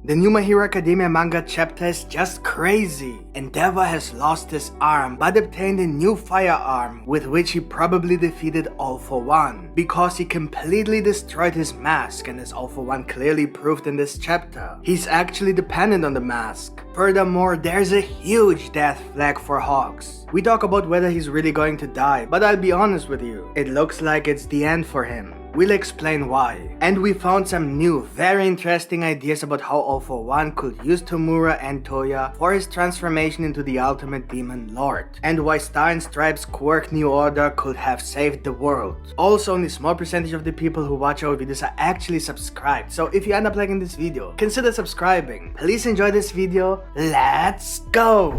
The new My Hero Academia manga chapter is just crazy. Endeavor has lost his arm but obtained a new firearm with which he probably defeated All For One because he completely destroyed his mask, and as All For One clearly proved in this chapter, he's actually dependent on the mask. Furthermore, there's a huge death flag for Hawks. We talk about whether he's really going to die, but I'll be honest with you, it looks like it's the end for him. We'll explain why. And we found some new, very interesting ideas about how All For One could use Tomura and Toya for his transformation into the ultimate demon lord, and why Star and Stripes' quirk New Order could have saved the world. Also, only a small percentage of the people who watch our videos are actually subscribed, so if you end up liking this video, consider subscribing. Please enjoy this video, let's go!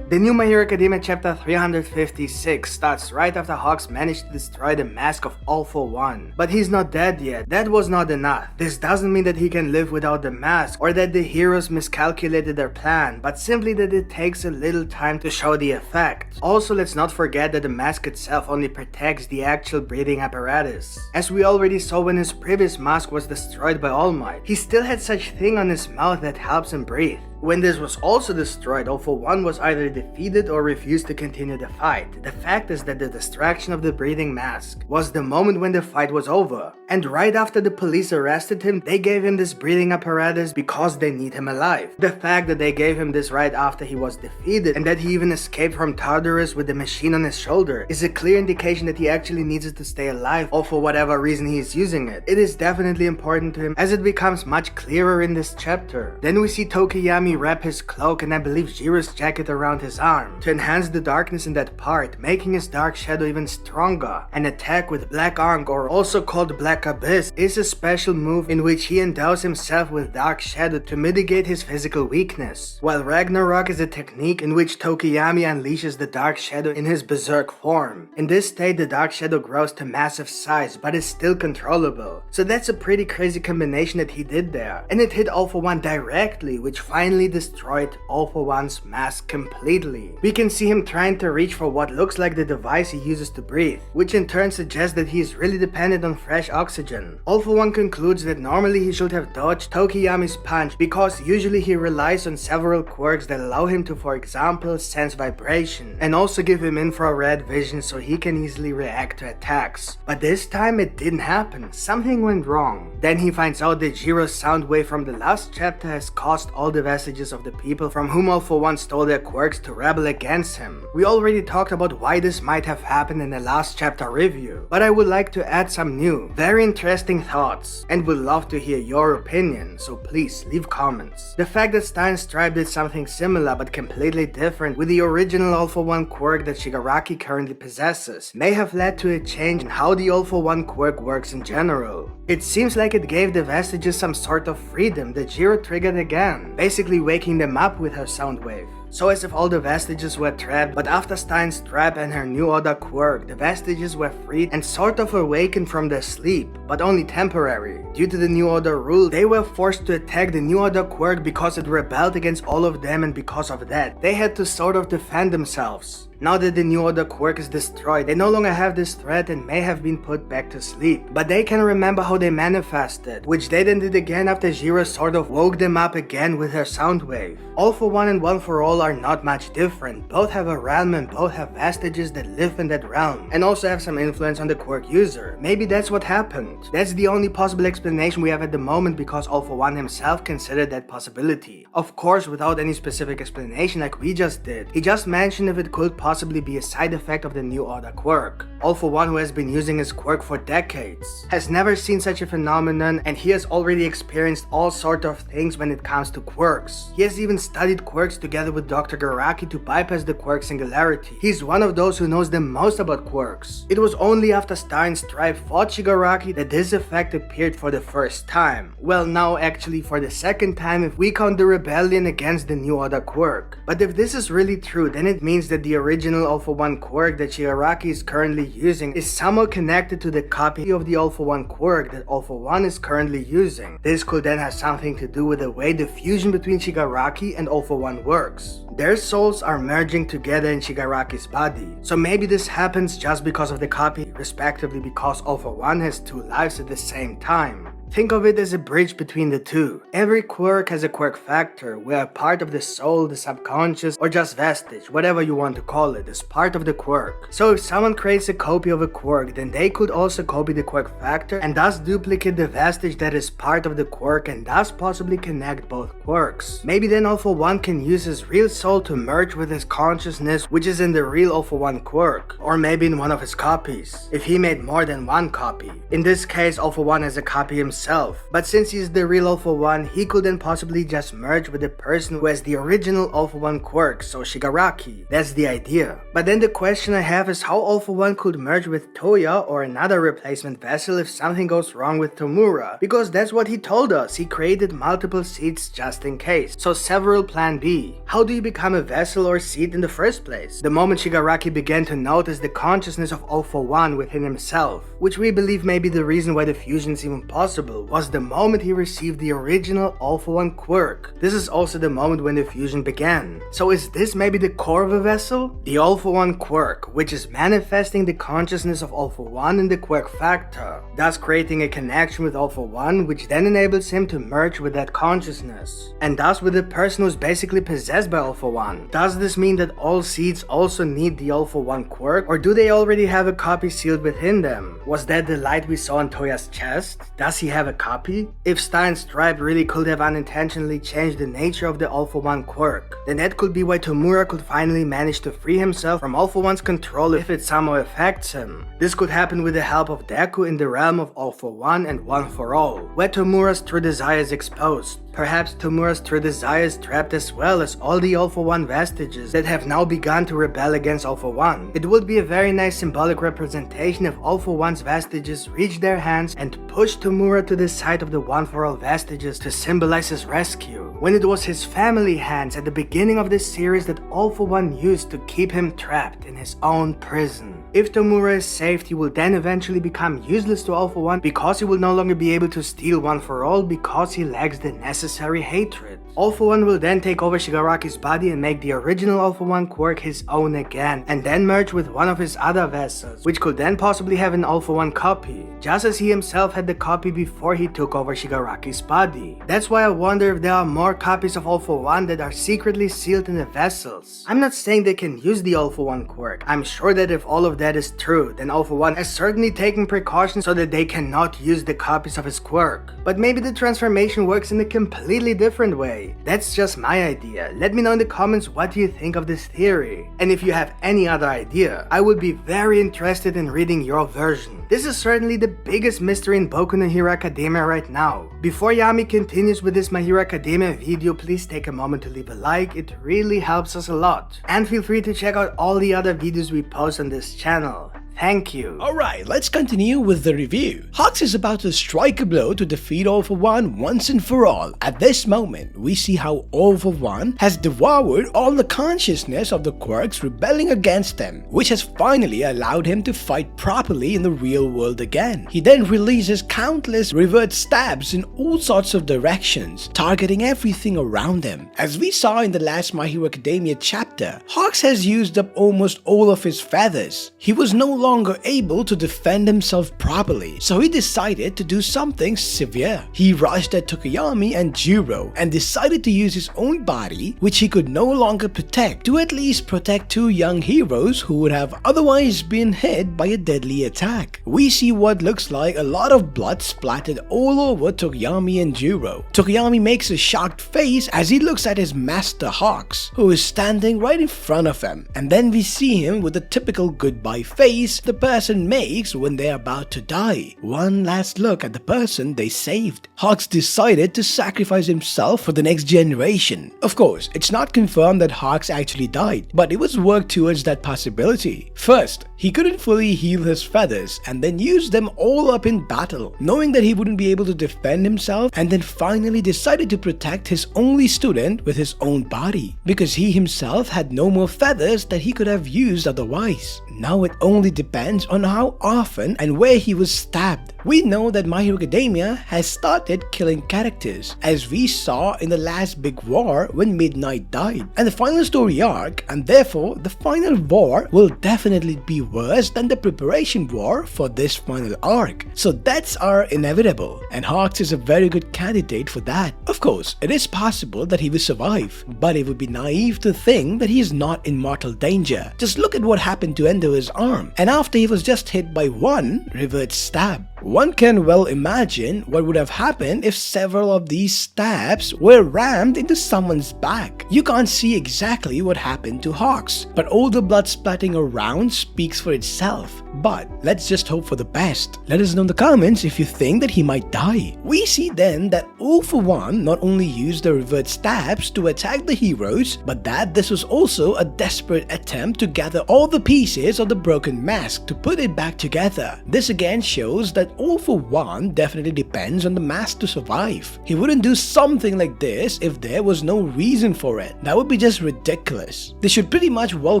The new My Hero Academia chapter 356 starts right after Hawks managed to destroy the mask of All For One. But he's not dead yet. That was not enough. This doesn't mean that he can live without the mask or that the heroes miscalculated their plan, but simply that it takes a little time to show the effect. Also, let's not forget that the mask itself only protects the actual breathing apparatus. As we already saw when his previous mask was destroyed by All Might, he still had such thing on his mouth that helps him breathe. When this was also destroyed, All For One was either defeated or refused to continue the fight. The fact is that the distraction of the breathing mask was the moment when the fight was over. And right after the police arrested him, they gave him this breathing apparatus because they need him alive. The fact that they gave him this right after he was defeated and that he even escaped from Tartarus with the machine on his shoulder is a clear indication that he actually needs it to stay alive, or for whatever reason he is using it. It is definitely important to him, as it becomes much clearer in this chapter. Then we see Tokiyami wrap his cloak and I believe Jiro's jacket around his arm to enhance the darkness in that part, making his dark shadow even stronger. An attack with Black Ankh, or also called Black Abyss, is a special move in which he endows himself with dark shadow to mitigate his physical weakness, while Ragnarok is a technique in which Tokiyami unleashes the dark shadow in his berserk form. In this state, the dark shadow grows to massive size but is still controllable. So that's a pretty crazy combination that he did there, and it hit All For One directly, which finally destroyed All For One's mask completely. We can see him trying to reach for what looks like the device he uses to breathe, which in turn suggests that he is really dependent on fresh oxygen. All For One concludes that normally he should have dodged Tokiyami's punch because usually he relies on several quirks that allow him to, for example, sense vibration and also give him infrared vision so he can easily react to attacks. But this time it didn't happen. Something went wrong. Then he finds out that Jiro's sound wave from the last chapter has caused all the vestiges of the people from whom All For One stole their quirks to rebel against him. We already talked about why this might have happened in the last chapter review, but I would like to add some new, very interesting thoughts, and would love to hear your opinion, so please leave comments. The fact that Star and Stripe did something similar but completely different with the original All For One quirk that Shigaraki currently possesses may have led to a change in how the All For One quirk works in general. It seems like it gave the vestiges some sort of freedom that Jiro triggered again, basically waking them up with her sound wave. So as if all the vestiges were trapped, but after Star and Stripe and her New Order quirk, the vestiges were freed and sort of awakened from their sleep, but only temporary. Due to the New Order rule, they were forced to attack the New Order quirk because it rebelled against all of them, and because of that, they had to sort of defend themselves. Now that the New Order quirk is destroyed, they no longer have this threat and may have been put back to sleep. But they can remember how they manifested, which they then did again after Jiro sort of woke them up again with her sound wave. All For One and One For All are not much different. Both have a realm and both have vestiges that live in that realm, and also have some influence on the quirk user. Maybe that's what happened. That's the only possible explanation we have at the moment, because All For One himself considered that possibility. Of course, without any specific explanation like we just did. He just mentioned if it could possibly be a side effect of the New Order quirk. All For One, who has been using his quirk for decades, has never seen such a phenomenon, and he has already experienced all sorts of things when it comes to quirks. He has even studied quirks together with Dr. Garaki to bypass the quirk singularity. He's one of those who knows the most about quirks. It was only after Star and Stripe fought Shigaraki that this effect appeared for the first time. Well, now actually for the second time if we count the rebellion against the New Order quirk. But if this is really true, then it means that the original All For One quirk that Shigaraki is currently using is somehow connected to the copy of the All For One quirk that All For One is currently using. This could then have something to do with the way the fusion between Shigaraki and All For One works. Their souls are merging together in Shigaraki's body, so maybe this happens just because of the copy, respectively because All For One has two lives at the same time. Think of it as a bridge between the two. Every quirk has a quirk factor, where a part of the soul, the subconscious, or just vestige, whatever you want to call it, is part of the quirk. So if someone creates a copy of a quirk, then they could also copy the quirk factor and thus duplicate the vestige that is part of the quirk and thus possibly connect both quirks. Maybe then All For One can use his real soul to merge with his consciousness, which is in the real All For One quirk, or maybe in one of his copies, if he made more than one copy. In this case, All For One has a copy himself, but since he is the real All For One, he could then possibly just merge with the person who has the original All For One quirk, so Shigaraki. That's the idea. But then the question I have is how All For One could merge with Toya or another replacement vessel if something goes wrong with Tomura, because that's what he told us, he created multiple seeds just in case, so several plan B. How do you become a vessel or seed in the first place? The moment Shigaraki began to notice the consciousness of All For One within himself, which we believe may be the reason why the fusion is even possible, was the moment he received the original All For One quirk. This is also the moment when the fusion began. So is this maybe the core of a vessel? The All For One quirk, which is manifesting the consciousness of All For One in the quirk factor, thus creating a connection with All For One, which then enables him to merge with that consciousness, and thus with the person who's basically possessed by All For One. Does this mean that all seeds also need the All For One quirk, or do they already have a copy sealed within them? Was that the light we saw on Toya's chest? Does he have a copy? If Star and Stripe really could have unintentionally changed the nature of the All For One quirk, then that could be why Tomura could finally manage to free himself from All For One's control if it somehow affects him. This could happen with the help of Deku in the realm of All For One and One For All, where Tomura's true desire is exposed. Perhaps Tomura's true desire is trapped as well as all the All For One vestiges that have now begun to rebel against All For One. It would be a very nice symbolic representation if All For One's vestiges reach their hands and push Tomura to the side of the One For All vestiges to symbolize his rescue, when it was his family hands at the beginning of this series that All For One used to keep him trapped in his own prison. If Tomura is saved, he will then eventually become useless to All For One because he will no longer be able to steal One For All because he lacks the necessary hatred. All For One will then take over Shigaraki's body and make the original All For One quirk his own again, and then merge with one of his other vessels, which could then possibly have an All For One copy, just as he himself had the copy before he took over Shigaraki's body. That's why I wonder if there are more copies of All For One that are secretly sealed in the vessels. I'm not saying they can use the All For One quirk. I'm sure that if all of that is true, then All For One has certainly taken precautions so that they cannot use the copies of his quirk. But maybe the transformation works in a completely different way. That's just my idea. Let me know in the comments what you think of this theory. And if you have any other idea, I would be very interested in reading your version. This is certainly the biggest mystery in Boku no Hero Academia right now. Before Yami continues with this My Hero Academia video, please take a moment to leave a like, it really helps us a lot. And feel free to check out all the other videos we post on this channel. Thank you. Alright, let's continue with the review. Hawks is about to strike a blow to defeat All For One once and for all. At this moment, we see how All For One has devoured all the consciousness of the quirks rebelling against him, which has finally allowed him to fight properly in the real world again. He then releases countless reverse stabs in all sorts of directions, targeting everything around him. As we saw in the last My Hero Academia chapter, Hawks has used up almost all of his feathers. He was no longer able to defend himself properly, so he decided to do something severe. He rushed at Tokoyami and Juro and decided to use his own body, which he could no longer protect, to at least protect two young heroes who would have otherwise been hit by a deadly attack. We see what looks like a lot of blood splattered all over Tokoyami and Juro. Tokoyami makes a shocked face as he looks at his master Hawks, who is standing right in front of him, and then we see him with the typical goodbye face the person makes when they're about to die. One last look at the person they saved. Hawks decided to sacrifice himself for the next generation. Of course, it's not confirmed that Hawks actually died, but it was worked towards that possibility. First, he couldn't fully heal his feathers and then used them all up in battle, knowing that he wouldn't be able to defend himself, and then finally decided to protect his only student with his own body, because he himself had no more feathers that he could have used otherwise. Now it only depends on how often and where he was stabbed. We know that My Hero Academia has started killing characters, as we saw in the last big war when Midnight died. And the final story arc, and therefore the final war, will definitely be worse than the preparation war for this final arc. So deaths are inevitable, and Hawks is a very good candidate for that. Of course, it is possible that he will survive, but it would be naive to think that he is not in mortal danger. Just look at what happened to Endeavor's arm, and after he was just hit by one reverse stab. One can well imagine what would have happened if several of these stabs were rammed into someone's back. You can't see exactly what happened to Hawks, but all the blood splatting around speaks for itself. But let's just hope for the best. Let us know in the comments if you think that he might die. We see then that All For One not only used the reverse stabs to attack the heroes, but that this was also a desperate attempt to gather all the pieces of the broken mask to put it back together. This again shows that All For One definitely depends on the mask to survive. He wouldn't do something like this if there was no reason for it. That would be just ridiculous. This should pretty much well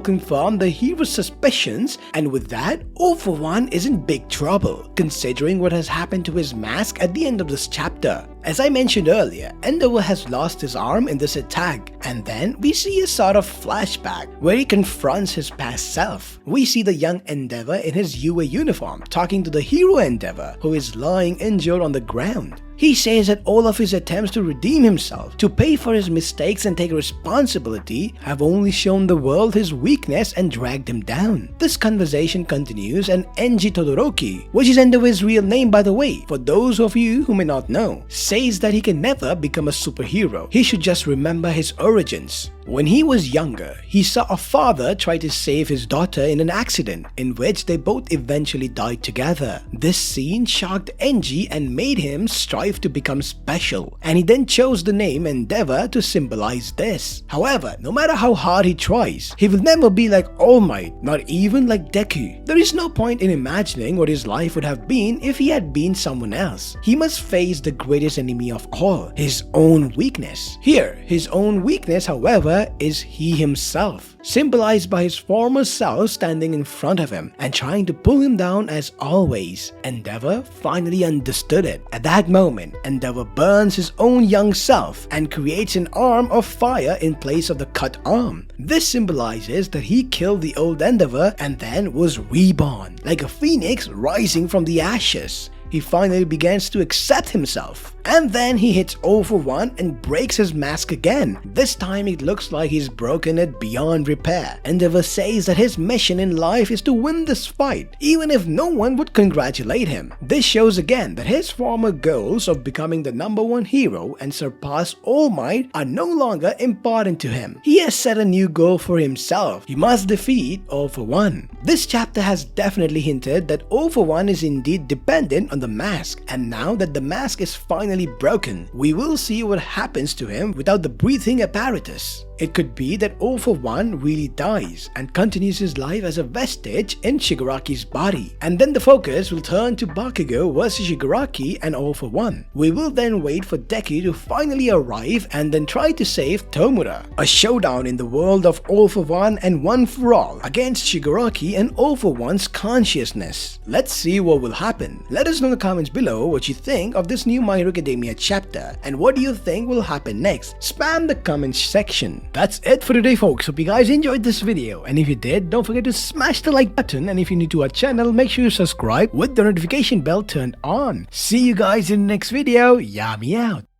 confirm the hero's suspicions, and with that, All For One is in big trouble, considering what has happened to his mask at the end of this chapter. As I mentioned earlier, Endeavor has lost his arm in this attack, and then we see a sort of flashback where he confronts his past self. We see the young Endeavor in his UA uniform talking to the hero Endeavor, who is lying injured on the ground. He says that all of his attempts to redeem himself, to pay for his mistakes and take responsibility, have only shown the world his weakness and dragged him down. This conversation continues, and Enji Todoroki, which is Endeavor's real name by the way, for those of you who may not know, says that he can never become a superhero. He should just remember his origins. When he was younger, he saw a father try to save his daughter in an accident in which they both eventually died together. This scene shocked Enji and made him strive to become special, and he then chose the name Endeavor to symbolize this. However, no matter how hard he tries, he will never be like All Might, not even like Deku. There is no point in imagining what his life would have been if he had been someone else. He must face the greatest enemy of all, his own weakness. Here, his own weakness, however, is he himself, symbolized by his former self standing in front of him and trying to pull him down as always. Endeavor finally understood it. At that moment, Endeavor burns his own young self and creates an arm of fire in place of the cut arm. This symbolizes that he killed the old Endeavor and then was reborn, like a phoenix rising from the ashes. He finally begins to accept himself. And then he hits All For One and breaks his mask again. This time it looks like he's broken it beyond repair. Endeavor says that his mission in life is to win this fight, even if no one would congratulate him. This shows again that his former goals of becoming the #1 hero and surpass All Might are no longer important to him. He has set a new goal for himself. He must defeat All For One. This chapter has definitely hinted that All For One is indeed dependent on the mask, and now that the mask is finally broken, we will see what happens to him without the breathing apparatus. It could be that All For One really dies and continues his life as a vestige in Shigaraki's body, and then the focus will turn to Bakugo versus Shigaraki and All For One. We will then wait for Deku to finally arrive and then try to save Tomura. A showdown in the world of All For One and One For All against Shigaraki and All For One's consciousness. Let's see what will happen. Let us know in the comments below what you think of this new My Hero Academia chapter, and what do you think will happen next. Spam the comments section. That's it for today, folks. Hope you guys enjoyed this video, and if you did, don't forget to smash the like button, and if you're new to our channel, make sure you subscribe with the notification bell turned on. See you guys in the next video. Yami out.